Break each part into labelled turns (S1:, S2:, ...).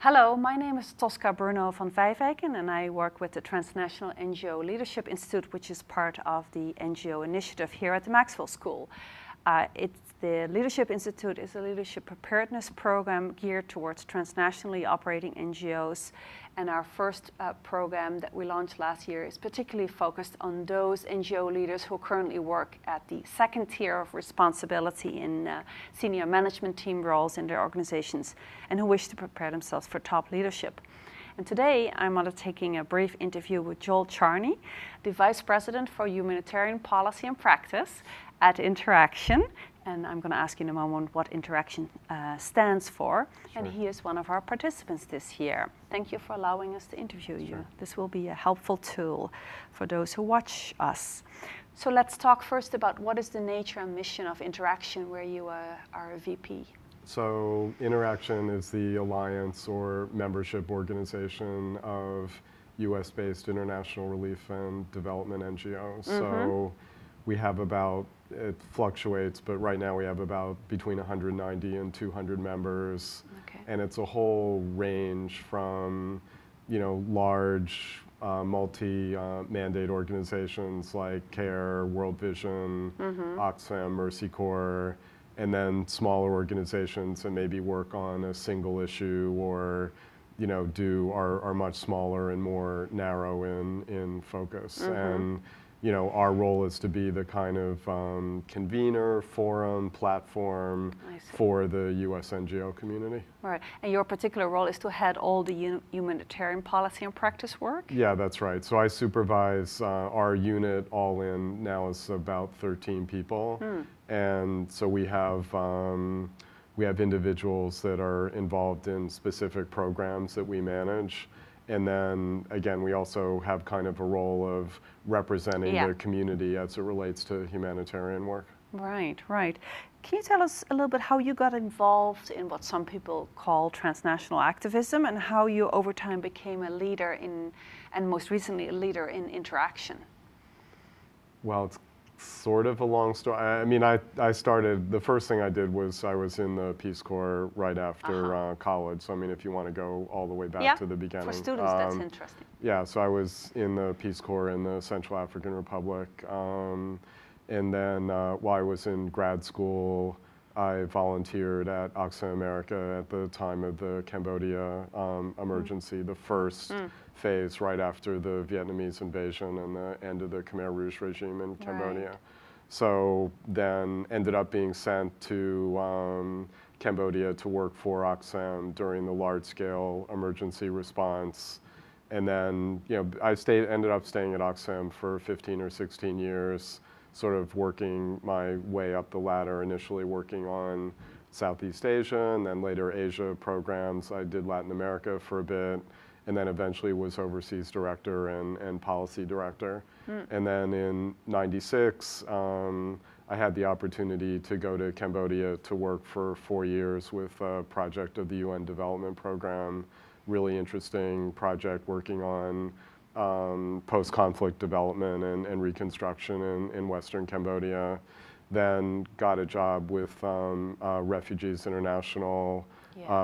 S1: Hello, my name is Tosca Bruno van Vijvijken and I work with the Transnational NGO Leadership Institute, which is part of the NGO initiative here at the Maxwell School. The Leadership Institute is a leadership preparedness program geared towards transnationally operating NGOs. And our first program that we launched last year is particularly focused on those NGO leaders who currently work at the second tier of responsibility in senior management team roles in their organizations and who wish to prepare themselves for top leadership. And today I'm undertaking a brief interview with Joel Charny, the Vice President for Humanitarian Policy and Practice at InterAction. And I'm going to ask you in a moment what InterAction stands for. Sure. And he is one of our participants this year. Thank you for allowing us to interview you. This will be a helpful tool for those who watch us. So let's talk first about what is the nature and mission of InterAction, where you are a VP.
S2: So InterAction is the alliance or membership organization of US-based international relief and development NGOs. So we have about, it fluctuates, but right now we have about between 190 and 200 members. Okay. And it's a whole range from, large multi-mandate organizations like CARE, World Vision, Oxfam, Mercy Corps, and then smaller organizations that maybe work on a single issue or are much smaller and more narrow in focus. And our role is to be the kind of convener, forum, platform for the US NGO community.
S1: Right, and your particular role is to head all the humanitarian policy and practice work?
S2: Yeah, that's right. So I supervise our unit all in now is about 13 people. And so we have individuals that are involved in specific programs that we manage. And then, again, we also have kind of a role of representing the community as it relates to humanitarian work. Right,
S1: right. Can you tell us a little bit how you got involved in what some people call transnational activism and how you over time became a leader in, and most recently a leader in InterAction?
S2: Well, it's sort of a long story. I mean, I started, the first thing I did was I was in the Peace Corps right after college. So, I mean, if you want to go all the way back to the beginning.
S1: For students, that's interesting.
S2: Yeah, so I was in the Peace Corps in the Central African Republic. And then while I was in grad school, I volunteered at Oxfam America at the time of the Cambodia emergency, the first phase right after the Vietnamese invasion and the end of the Khmer Rouge regime in Cambodia. So then ended up being sent to Cambodia to work for Oxfam during the large-scale emergency response. And then, I ended up staying at Oxfam for 15 or 16 years, sort of working my way up the ladder, initially working on Southeast Asia and then later Asia programs. I did Latin America for a bit and then eventually was overseas director and policy director. And then in '96, I had the opportunity to go to Cambodia to work for 4 years with a project of the UN Development Program, really interesting project working on post-conflict development and reconstruction in Western Cambodia. Then got a job with Refugees International,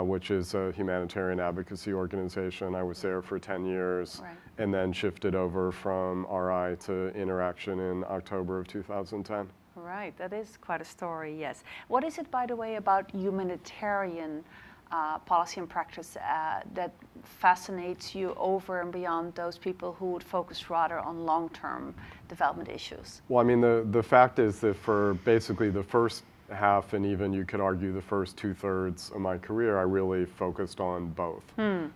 S2: which is a humanitarian advocacy organization. I was there for 10 years and then shifted over from RI to InterAction in October of 2010.
S1: Right, that is quite a story, yes. What is it, by the way, about humanitarian policy and practice that fascinates you over and beyond those people who would focus rather on long-term development issues?
S2: Well, I mean, the fact is that for basically the first half and even you could argue the first 2/3 of my career, I really focused on both.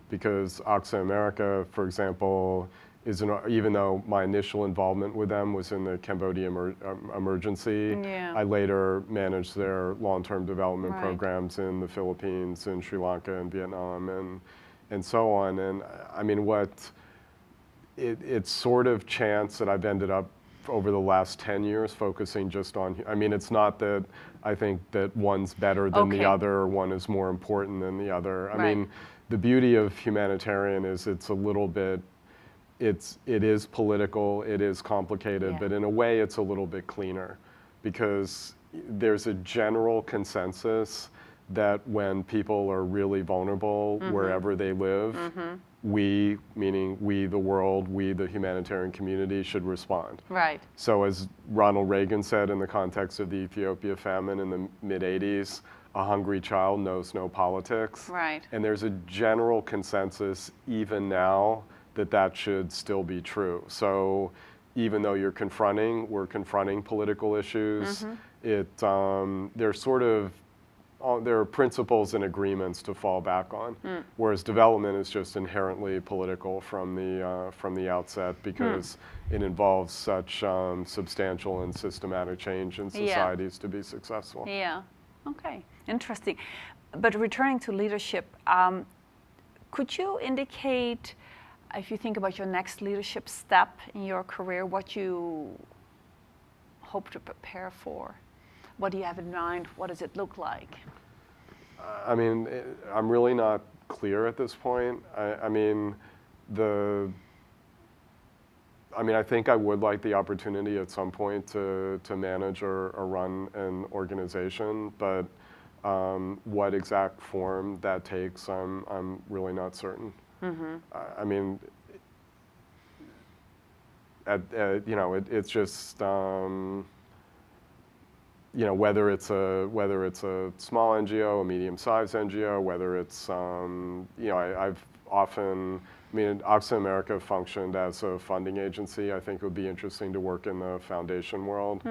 S2: Because Oxfam America, for example, even though my initial involvement with them was in the Cambodia emergency, I later managed their long-term development programs in the Philippines, in Sri Lanka, and Vietnam, and so on. And I mean, it's sort of chance that I've ended up over the last 10 years focusing just on, I mean, it's not that I think that one's better than the other or one is more important than the other. I mean, the beauty of humanitarian is it's a little bit, it is political, it is complicated, but in a way it's a little bit cleaner because there's a general consensus that when people are really vulnerable wherever they live, we, meaning we the world, we the humanitarian community, should respond.
S1: Right.
S2: So as Ronald Reagan said in the context of the Ethiopia famine in the mid-'80s, a hungry child knows no politics.
S1: Right.
S2: And there's a general consensus even now that that should still be true. So even though we're confronting political issues, there are principles and agreements to fall back on, whereas development is just inherently political from the outset because it involves such substantial and systematic change in societies to be successful.
S1: Yeah. Okay. Interesting. But returning to leadership, could you indicate, if you think about your next leadership step in your career, what you hope to prepare for? What do you have in mind? What does it look like?
S2: I mean, I'm really not clear at this point. I think I would like the opportunity at some point to manage or run an organization, but what exact form that takes, I'm really not certain. I mean, it's just. Whether it's a small NGO, a medium-sized NGO, whether it's, I've often, Oxfam America functioned as a funding agency. I think it would be interesting to work in the foundation world.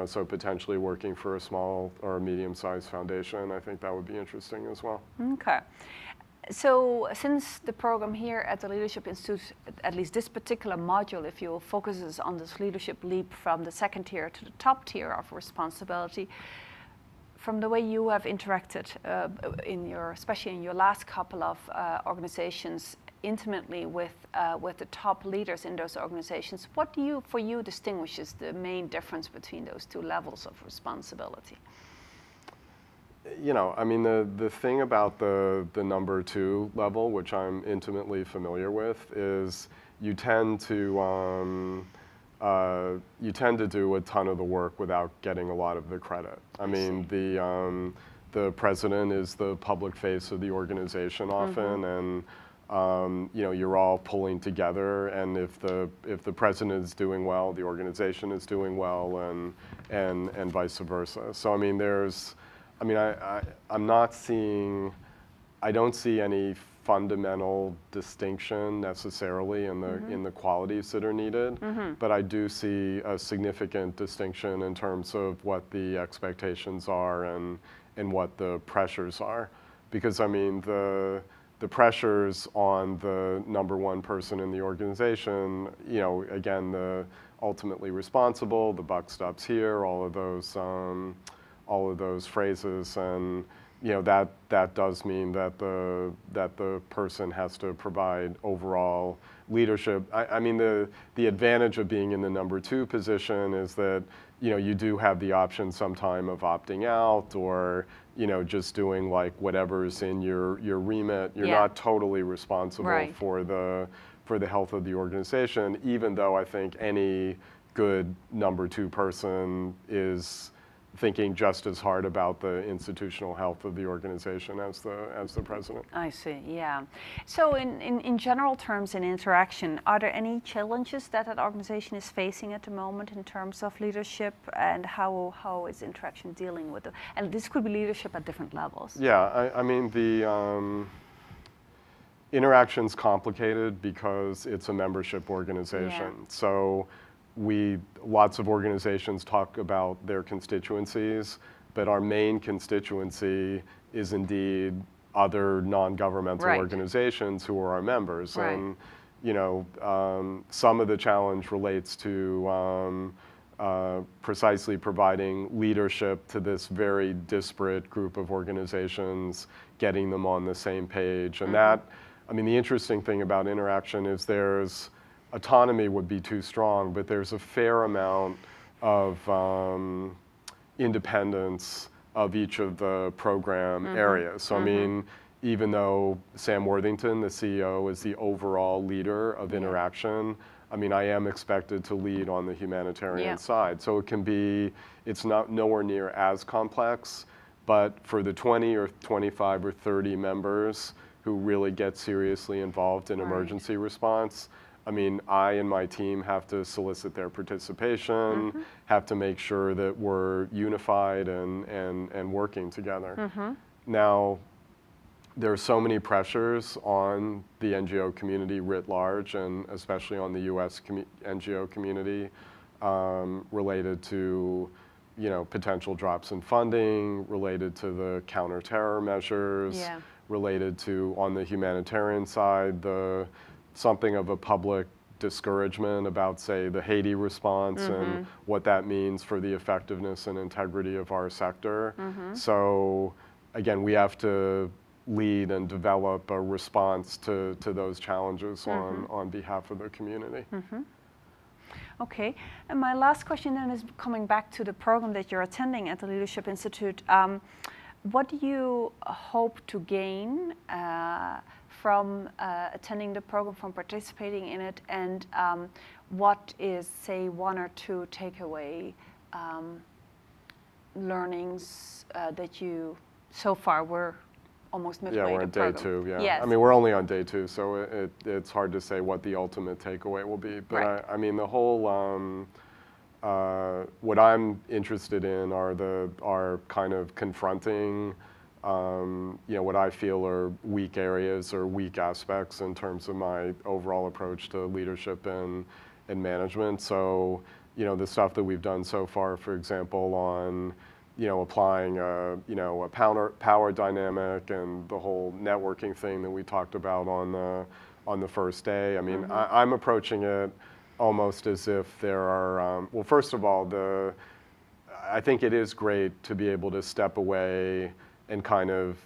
S2: So potentially working for a small or a medium-sized foundation, I think that would be interesting as well.
S1: Okay. So since the program here at the Leadership Institute, at least this particular module, if you will, focuses on this leadership leap from the second tier to the top tier of responsibility, from the way you have interacted especially in your last couple of organizations, intimately with the top leaders in those organizations, what for you distinguishes the main difference between those two levels of responsibility?
S2: The thing about the number 2 level, which I'm intimately familiar with, is you tend to do a ton of the work without getting a lot of the credit. The president is the public face of the organization often, and you're all pulling together. And if the president is doing well, the organization is doing well, and vice versa. So I don't see any fundamental distinction necessarily in the qualities that are needed, but I do see a significant distinction in terms of what the expectations are and what the pressures are. Because the pressures on the number 1 person in the organization, again, the ultimately responsible, the buck stops here, all of those phrases, and that does mean that the person has to provide overall leadership. The advantage of being in the number 2 position is that you do have the option sometime of opting out or just doing like whatever's in your remit. You're not totally responsible for the health of the organization, even though I think any good number 2 person is thinking just as hard about the institutional health of the organization as the president.
S1: I see, yeah. So in general terms, in InterAction, are there any challenges that organization is facing at the moment in terms of leadership, and how is InterAction dealing with it? And this could be leadership at different levels.
S2: Yeah, the InterAction's complicated because it's a membership organization.
S1: Yeah.
S2: So lots of organizations talk about their constituencies, but our main constituency is indeed other non-governmental organizations who are our members. And some of the challenge relates to precisely providing leadership to this very disparate group of organizations, getting them on the same page. And the interesting thing about InterAction is autonomy would be too strong, but there's a fair amount of independence of each of the program areas. So even though Sam Worthington, the CEO, is the overall leader of InterAction, I am expected to lead on the humanitarian side. So it's not nowhere near as complex, But for the 20 or 25 or 30 members who really get seriously involved in emergency response, I mean, I and my team have to solicit their participation, have to make sure that we're unified and working together. Now, there are so many pressures on the NGO community writ large, and especially on the U.S. NGO community, related to, you know, potential drops in funding, related to the counterterror measures, related to, on the humanitarian side, something of a public discouragement about, say, the Haiti response and what that means for the effectiveness and integrity of our sector. So, again, we have to lead and develop a response to those challenges on behalf of the community.
S1: Okay, and my last question then is coming back to the program that you're attending at the Leadership Institute. What do you hope to gain from attending the program, from participating in it, and what is, say, one or two takeaway learnings that you, so far, we're almost midway
S2: we're on day 2, I mean, we're only on day 2, so it's hard to say what the ultimate takeaway will be. But I mean, the whole, what I'm interested in are kind of confronting, you know, what I feel are weak areas or weak aspects in terms of my overall approach to leadership and management. So, you know, the stuff that we've done so far, for example, on, you know, applying you know, a power dynamic and the whole networking thing that we talked about on the first day. I mean, I'm approaching it almost as if there are, well, first of all, I think it is great to be able to step away and kind of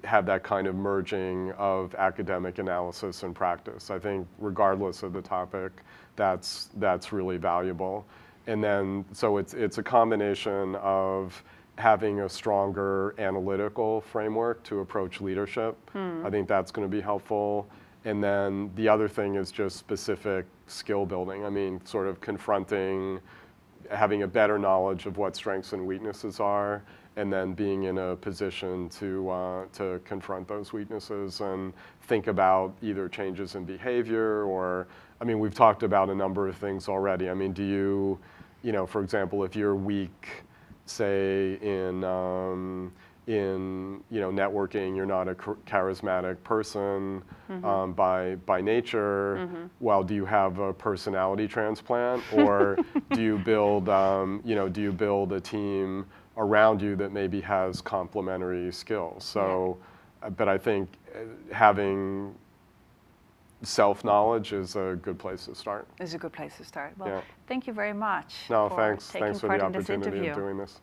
S2: have that kind of merging of academic analysis and practice. I think regardless of the topic, that's really valuable. And then, so it's a combination of having a stronger analytical framework to approach leadership. I think that's going to be helpful. And then the other thing is just specific skill building. I mean, sort of confronting, having a better knowledge of what strengths and weaknesses are, and then being in a position to confront those weaknesses and think about either changes in behavior or, I mean, we've talked about a number of things already. I mean, do you, you know, for example, if you're weak, say in you know, networking, you're not a charismatic person by nature. Well, do you have a personality transplant, or do you build you know, do you build a team around you that maybe has complementary skills? So, but I think having self-knowledge is a good place to start.
S1: Is a good place to start. Well, thank you very much.
S2: No, thanks for the
S1: part in this
S2: opportunity
S1: interview.
S2: of doing this.